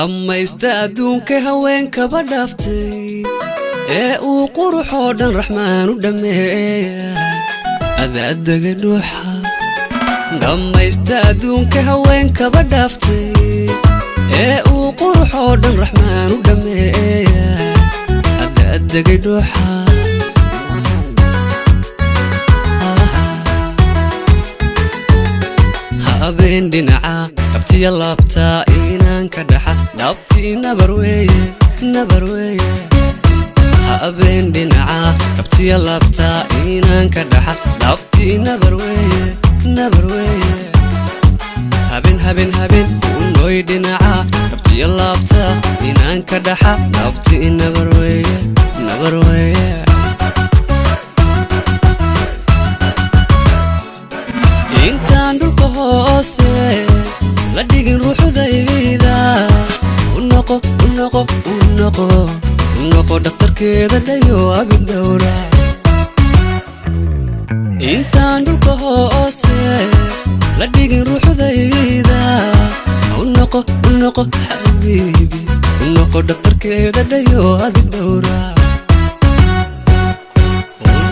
dhammaysta adduunka haweenka badhaftay ee uu quruxoo dhan raxmaan u dhameeya adaadaga dhuuxa dhammaysta adduunka haweenka badhaftay ee uu quruxoo dhan raxmaan u dhameeya adaadaga dhuuxa habeen dhinaca dhabtiya laabta inaan ka dhaxa dhabtii nabar weeye habeen dhinaca dhabtiya laabta inaan ka dhaxa dhabtii nabar weeye habeen unooy dhinaca dhabtiya laabta inaan ka dhaxa dhabtii nabar weeye intaan dhulka hoose la dhigin ruuxdayda u noqo dhakhtarkeeda dhayo abid dhowra intaan dhulka hoose la dhigin ruuxdayda u noqo xabiibi u noqo dhakhtarkeeda dhayo abid dhowra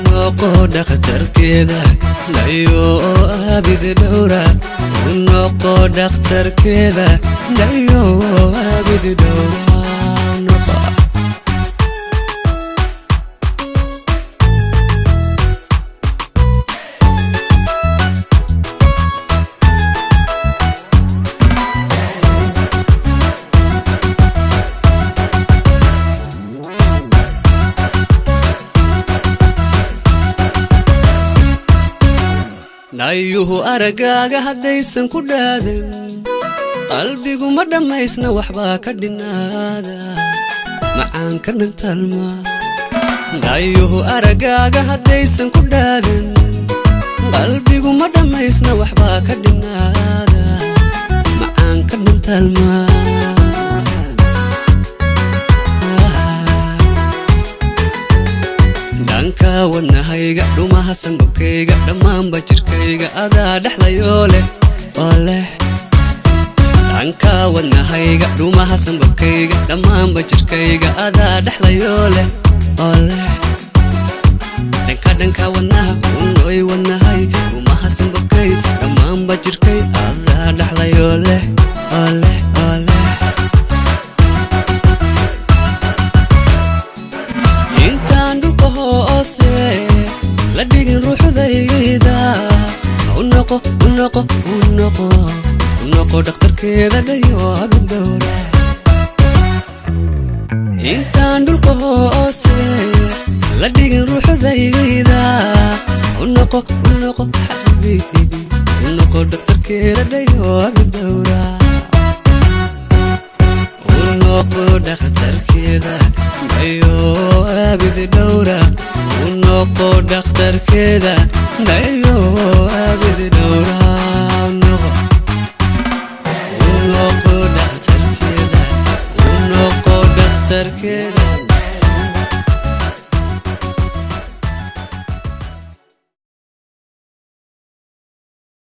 noqo dhakhtarkeeda dhayo abid dhowra noqo dhakhtarkeeda dhayo abid dhowra noqo nayuhu aragaaga haddaysan ku dhaadan qalbigu ma dhammaysna waxbaa ka dhinaada macaan ka dhantalma nayuhu aragaaga haddaysan ku dhaadan qalbigu ma dhammaysna waxbaa ka dhinaada macaan ka dhantalma dhanka wadnahayga dhumaha sanbabkayga dhammaanba jirkayga adaa dhexlayoo leh oo leh dhanka wadnahayga dhumaha sanbabkayga dhammaanba jirkayga adaa dhexlayoo leh oo leh dhanka wadnaha unooy wadnahay dhumaha sanbabkay dhammaanba jirkay adaa dhexlayoo leh oo leh intaan dhulka hoose la dhigin ruuxdayda u noqo dhakhtarkeeda dhayo abid dhowra intaan dhulka hoose la dhigin ruuxdayda u noqo xabiibi u noqo dhakhtarkeeda dhayo abid dhowra noqo dhakhtarkeeda dhayo abid dhowra noqo dhakhtarkeeda dhayo